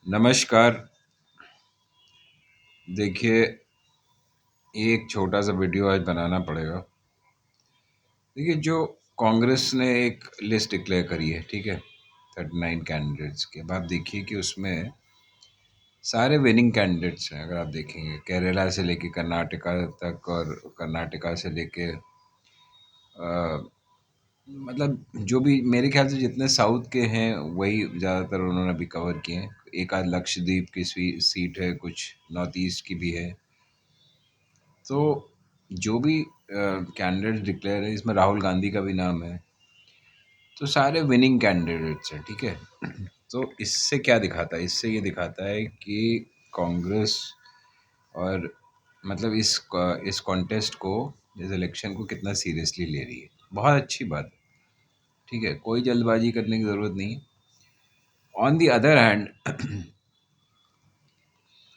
नमस्कार। देखिए, एक छोटा-सा वीडियो आज बनाना पड़ेगा। देखिए, जो कांग्रेस ने एक लिस्ट डिक्लेयर करी है, ठीक है? 39 कैंडिडेट्स की। अब आप देखिए कि उसमें सारे विनिंग कैंडिडेट्स हैं, अगर आप देखेंगे। केरला से लेके कर्नाटका तक और कर्नाटका से लेके मतलब जो भी मेरे ख्याल से जितने साउथ के हैं, वही ज़्यादातर उन्होंने अभी कवर किए हैं। एक आध लक्षद्वीप की सीट है, कुछ नॉर्थ ईस्ट की भी है। तो जो भी कैंडिडेट डिक्लेयर है, इसमें राहुल गांधी का भी नाम है। तो सारे विनिंग कैंडिडेट्स हैं, ठीक है? तो इससे क्या दिखाता है? इससे ये दिखाता है कि कांग्रेस और मतलब इस कॉन्टेस्ट को, इस इलेक्शन को कितना सीरियसली ले रही है। बहुत अच्छी बात है, ठीक है? कोई जल्दबाजी करने की ज़रूरत नहीं है। ऑन दी अदर हैंड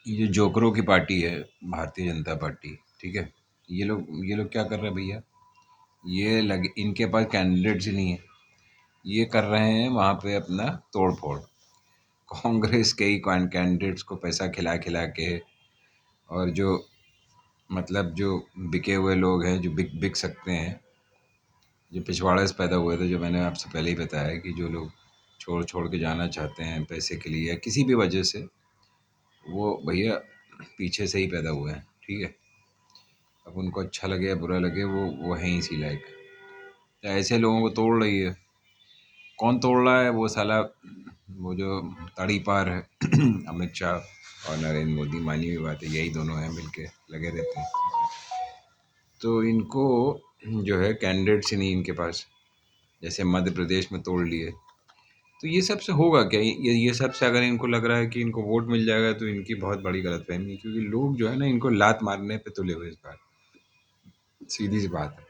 ये जो जोकरों की पार्टी है, भारतीय जनता पार्टी, ठीक है? ये लोग क्या कर रहे हैं भैया? ये लगे इनके पास कैंडिडेट्स ही नहीं है। ये कर रहे हैं वहाँ पे अपना तोड़-फोड़। कांग्रेस के ही कैंडिडेट्स को पैसा खिला-खिला के, और जो मतलब जो बिके हुए लोग हैं, जो बिक बिक सकते हैं, जो पिछवाड़े से पैदा हुए थे, जो मैंने आपसे पहले ही बताया कि जो लोग छोड़-छोड़ के जाना चाहते हैं पैसे के लिए या किसी भी वजह से, वो भैया पीछे से ही पैदा हुए हैं, ठीक है? अब उनको अच्छा लगे या बुरा लगे, वो हैं इसी लायक। तो ऐसे लोगों को तोड़ रही है। कौन तोड़ रहा है? वो साला, वो जो तड़ी पार है अमित शाह और नरेंद्र मोदी। मानी हुई बात है, यही दोनों हैं, मिलके लगे रहते हैं। तो इनको जो है कैंडिडेट्स ही नहीं इनके पास। जैसे मध्य प्रदेश में तोड़ लिए। तो ये सब से होगा क्या? ये सब से अगर इनको लग रहा है कि इनको वोट मिल जाएगा, तो इनकी बहुत बड़ी गलतफहमी है, क्योंकि लोग जो है ना, इनको लात मारने पे तुले हुए इस बार। सीधी सी बात है।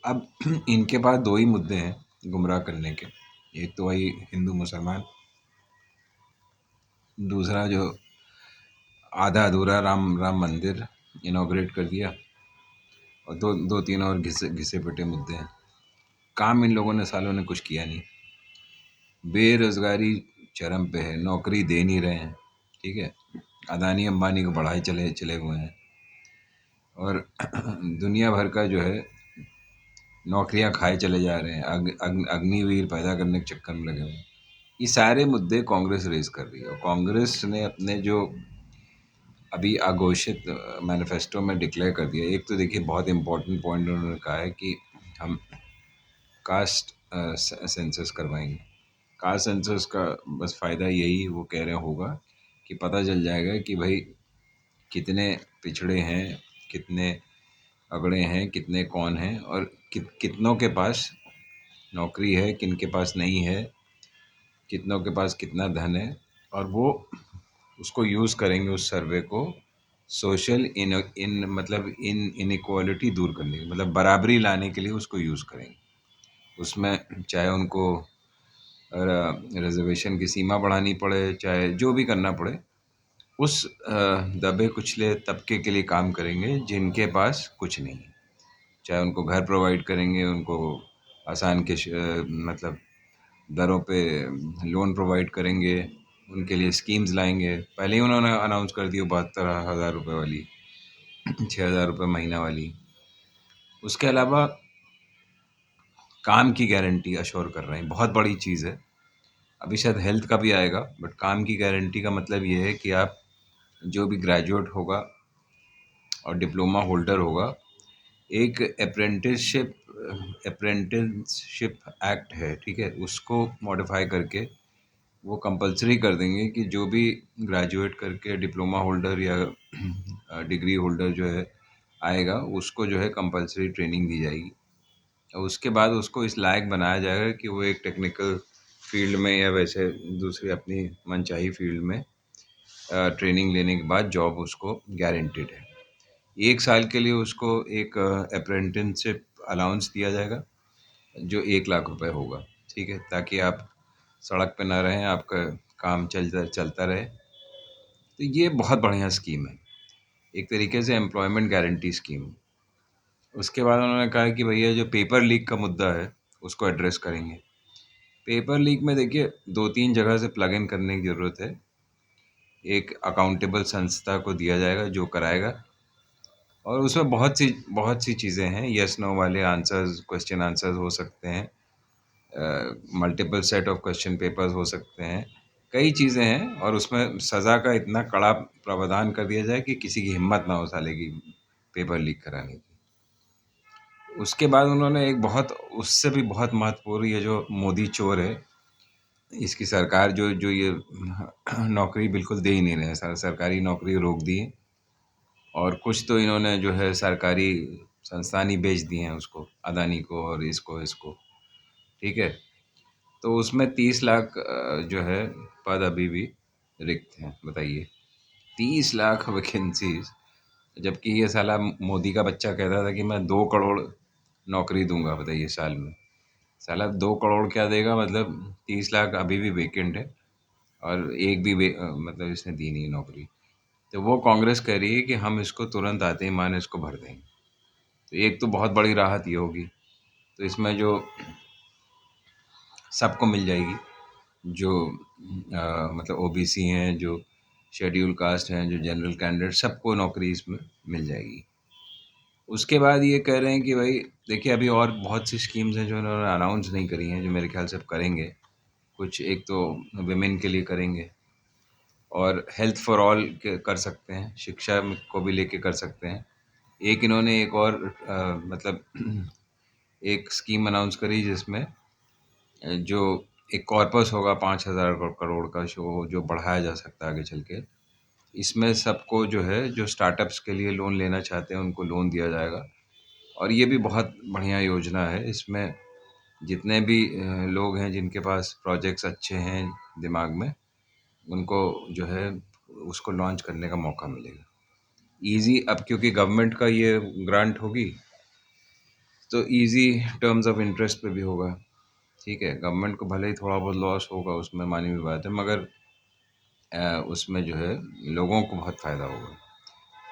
अब इनके पास दो ही मुद्दे हैं गुमराह करने के। एक तो वही हिंदू मुसलमान, दूसरा जो आधा अधूरा राम राम मंदिर इनॉग्रेट कर दिया, और दो दो तीन और घिसे घिसे पिटे मुद्दे हैं। काम इन लोगों ने, सालों ने कुछ किया नहीं। बेरोजगारी चरम पे है, नौकरी दे नहीं रहे हैं, ठीक है? अदानी अंबानी को बढ़ाए चले चले हुए हैं, और दुनिया भर का जो है नौकरियां खाए चले जा रहे हैं। अग्निवीर पैदा करने के चक्कर में लगे हुए हैं। ये सारे मुद्दे कांग्रेस रेज कर रही है, और कांग्रेस ने अपने जो अभी अघोषित मैनिफेस्टो में डिक्लेयर कर दिया। एक तो देखिए, बहुत इंपॉर्टेंट पॉइंट उन्होंने कहा है कि हम कास्ट सेंसस करवाएंगे। कास्ट सेंसस का बस फ़ायदा यही वो कह रहे होगा कि पता चल जाएगा कि भाई कितने पिछड़े हैं, कितने अगड़े हैं, कितने कौन हैं, और कितनों के पास नौकरी है, किन के पास नहीं है, कितनों के पास कितना धन है। और वो उसको यूज़ करेंगे, उस सर्वे को सोशल इन मतलब इनइक्वालिटी दूर करने के, मतलब बराबरी लाने के लिए उसको यूज़ करेंगे। उसमें चाहे उनको रिजर्वेशन की सीमा बढ़ानी पड़े, चाहे जो भी करना पड़े, उस दबे कुचले तबके के लिए काम करेंगे जिनके पास कुछ नहीं है। चाहे उनको घर प्रोवाइड करेंगे, उनको आसान मतलब दरों पे लोन प्रोवाइड करेंगे, उनके लिए स्कीम्स लाएंगे। पहले ही उन्होंने अनाउंस कर दी 72,000 रुपये वाली, 6,000 रुपये महीना वाली। उसके अलावा काम की गारंटी अश्योर कर रहे हैं, बहुत बड़ी चीज़ है। अभी शायद हेल्थ का भी आएगा, बट काम की गारंटी का मतलब ये है कि आप जो भी ग्रेजुएट होगा और डिप्लोमा होल्डर होगा, एक अप्रेंटिसशिप एक्ट है, ठीक है? उसको मॉडिफाई करके वो कंपलसरी कर देंगे कि जो भी ग्रेजुएट करके डिप्लोमा होल्डर या डिग्री होल्डर जो है आएगा, उसको जो है कंपलसरी ट्रेनिंग दी जाएगी, और उसके बाद उसको इस लायक बनाया जाएगा कि वो एक टेक्निकल फील्ड में या वैसे दूसरी अपनी मनचाही फील्ड में ट्रेनिंग लेने के बाद जॉब उसको गारंटीड है। 1 साल के लिए उसको एक अप्रेंटिसशिप अलाउंस दिया जाएगा, जो 1 लाख रुपए होगा, ठीक है? ताकि आप सड़क पे ना रहें, आपका काम चलता चलता रहे। तो ये बहुत बढ़िया स्कीम है, एक तरीके से एम्प्लॉयमेंट गारंटी स्कीम। उसके बाद उन्होंने कहा कि भैया जो पेपर लीक का मुद्दा है, उसको एड्रेस करेंगे। पेपर लीक में देखिए 2-3 जगह से प्लग इन करने की ज़रूरत है। एक अकाउंटेबल संस्था को दिया जाएगा जो कराएगा, और उसमें बहुत सी चीज़ें हैं, येस नो वाले आंसर्स, क्वेश्चन आंसर्स हो सकते हैं, multiple set of question papers हो सकते हैं, कई चीज़ें हैं, और उसमें सज़ा का इतना कड़ा प्रावधान कर दिया जाए कि किसी की हिम्मत ना हो साले की पेपर लीक कराने की। उसके बाद उन्होंने एक बहुत, उससे भी बहुत महत्वपूर्ण, ये जो मोदी चोर है, इसकी सरकार जो जो ये नौकरी बिल्कुल दे ही नहीं रहे हैं, सरकारी नौकरी रोक दी है, और कुछ तो इन्होंने जो है सरकारी संस्थान ही बेच दिए हैं उसको, अदानी को और इसको, ठीक है। तो उसमें 30 लाख जो है पद अभी भी रिक्त हैं, बताइए, 30 लाख वैकेंसीज, जबकि ये साला मोदी का बच्चा कहता था कि मैं 2 करोड़ नौकरी दूंगा, बताइए साल में। साला 2 करोड़ क्या देगा, मतलब 30 लाख अभी भी वेकेंट है, और एक भी मतलब इसने दी नहीं नौकरी। तो वो कांग्रेस कह रही है कि हम इसको तुरंत आते ही मान इसको भर देंगे। तो एक तो बहुत बड़ी राहत ये होगी, तो इसमें जो सबको मिल जाएगी, जो मतलब ओबीसी हैं, जो शेड्यूल कास्ट हैं, जो जनरल कैंडिडेट, सबको नौकरी इसमें मिल जाएगी। उसके बाद ये कह रहे हैं कि भाई देखिए, अभी और बहुत सी स्कीम्स हैं जो इन्होंने अनाउंस नहीं करी हैं, जो मेरे ख्याल से अब करेंगे। कुछ एक तो विमेन के लिए करेंगे, और हेल्थ फॉर ऑल कर सकते हैं, शिक्षा को भी लेके कर सकते हैं। एक इन्होंने एक और मतलब एक स्कीम अनाउंस करी जिसमें जो एक कॉर्पस होगा 5,000 करोड़ का, जो बढ़ाया जा सकता है आगे चल के। इसमें सबको जो है, जो स्टार्टअप्स के लिए लोन लेना चाहते हैं उनको लोन दिया जाएगा, और ये भी बहुत बढ़िया योजना है। इसमें जितने भी लोग हैं जिनके पास प्रोजेक्ट्स अच्छे हैं दिमाग में, उनको जो है उसको लॉन्च करने का मौका मिलेगा ईज़ी। अब क्योंकि गवर्नमेंट का ये ग्रांट होगी, तो ईज़ी टर्म्स ऑफ इंटरेस्ट पे भी होगा, ठीक है। गवर्नमेंट को भले ही थोड़ा बहुत लॉस होगा उसमें, मानी हुई बात है, मगर उसमें जो है लोगों को बहुत फ़ायदा होगा।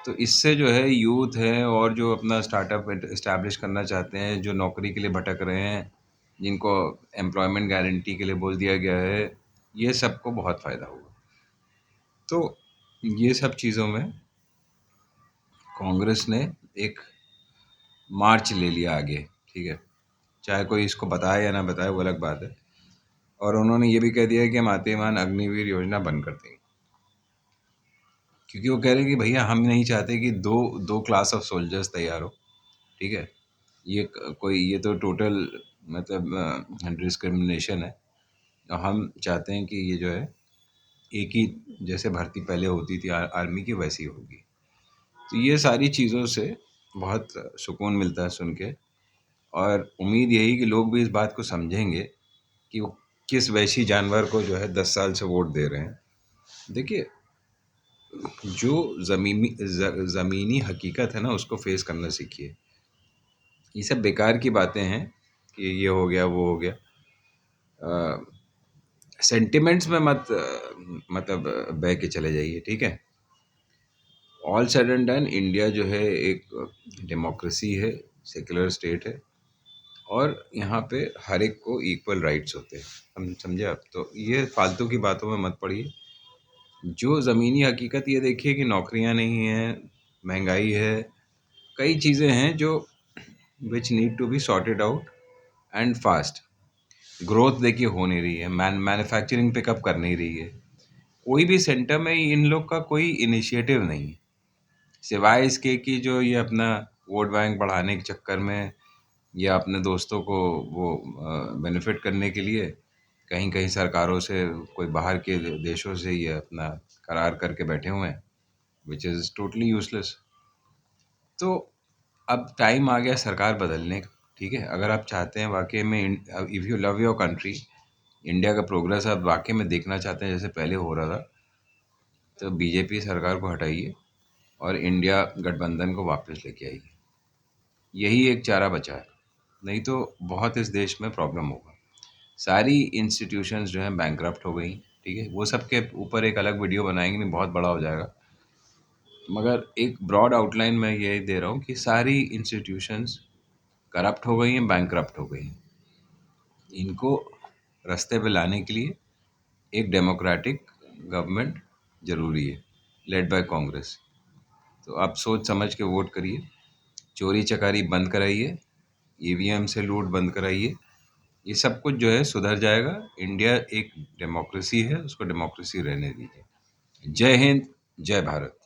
तो इससे जो है यूथ है, और जो अपना स्टार्टअप इस्टेब्लिश करना चाहते हैं, जो नौकरी के लिए भटक रहे हैं, जिनको एम्प्लॉयमेंट गारंटी के लिए बोल दिया गया है, ये सबको बहुत फ़ायदा होगा। तो ये सब चीज़ों में कांग्रेस ने एक मार्च ले लिया आगे, ठीक है। चाहे कोई इसको बताए या ना बताए, वो अलग बात है। और उन्होंने ये भी कह दिया है कि हम आते ही मान अग्निवीर योजना बंद कर देंगे, क्योंकि वो कह रहे हैं कि भैया हम नहीं चाहते कि दो दो क्लास ऑफ सोल्जर्स तैयार हो, ठीक है। ये तो टोटल मतलब डिस्क्रिमिनेशन है, और हम चाहते हैं कि ये जो है एक ही जैसे भर्ती पहले होती थी आर्मी की, वैसी होगी। तो ये सारी चीज़ों से बहुत सुकून मिलता है सुन के, और उम्मीद यही कि लोग भी इस बात को समझेंगे कि वो किस वैशी जानवर को जो है 10 साल से वोट दे रहे हैं। देखिए, जो ज़मीनी हकीकत है ना, उसको फेस करना सीखिए। ये सब बेकार की बातें हैं कि ये हो गया वो हो गया, सेंटिमेंट्स में मत मतलब बह के चले जाइए, ठीक है। All said and done, India जो है एक डेमोक्रेसी है, सेक्युलर स्टेट है, और यहाँ पे हर एक को इक्वल राइट्स होते हैं। हम समझे आप? तो ये फालतू की बातों में मत पड़िए। जो ज़मीनी हकीकत ये देखिए कि नौकरियाँ नहीं हैं, महंगाई है, कई चीज़ें हैं जो which need to be sorted out and fast. Growth देखिए हो नहीं रही है, मैन्युफैक्चरिंग पिकअप कर नहीं रही है, कोई भी सेंटर में इन लोग का कोई इनिशिएटिव नहीं है, सिवाय इसके कि जो ये अपना वोट बैंक बढ़ाने के चक्कर में, या अपने दोस्तों को वो बेनिफिट करने के लिए कहीं कहीं सरकारों से, कोई बाहर के देशों से ये अपना करार करके बैठे हुए हैं, विच इज़ टोटली यूजलेस। तो अब टाइम आ गया सरकार बदलने का, ठीक है। अगर आप चाहते हैं वाकई में, if you love your country, India का प्रोग्रेस आप वाकई में देखना चाहते हैं जैसे पहले हो रहा था, तो बीजेपी सरकार को हटाइए और इंडिया गठबंधन को वापस लेके आइए। यही एक चारा बचा है, नहीं तो बहुत इस देश में प्रॉब्लम होगा। सारी इंस्टीट्यूशंस जो हैं बैंकरप्ट हो गई, ठीक है। वो सब के ऊपर एक अलग वीडियो बनाएंगे, नहीं बहुत बड़ा हो जाएगा, मगर एक ब्रॉड आउटलाइन मैं ये दे रहा हूँ कि सारी इंस्टीट्यूशंस करप्ट हो गई हैं, बैंकरप्ट हो गई हैं। इनको रास्ते पे लाने के लिए एक डेमोक्रेटिक गवर्नमेंट ज़रूरी है, लेड बाय कांग्रेस। तो आप सोच समझ के वोट करिए, चोरी चकारी बंद कराइए, ईवीएम से लूट बंद कराइए। ये सब कुछ जो है सुधर जाएगा। इंडिया एक डेमोक्रेसी है, उसको डेमोक्रेसी रहने दीजिए। जय हिंद, जय भारत।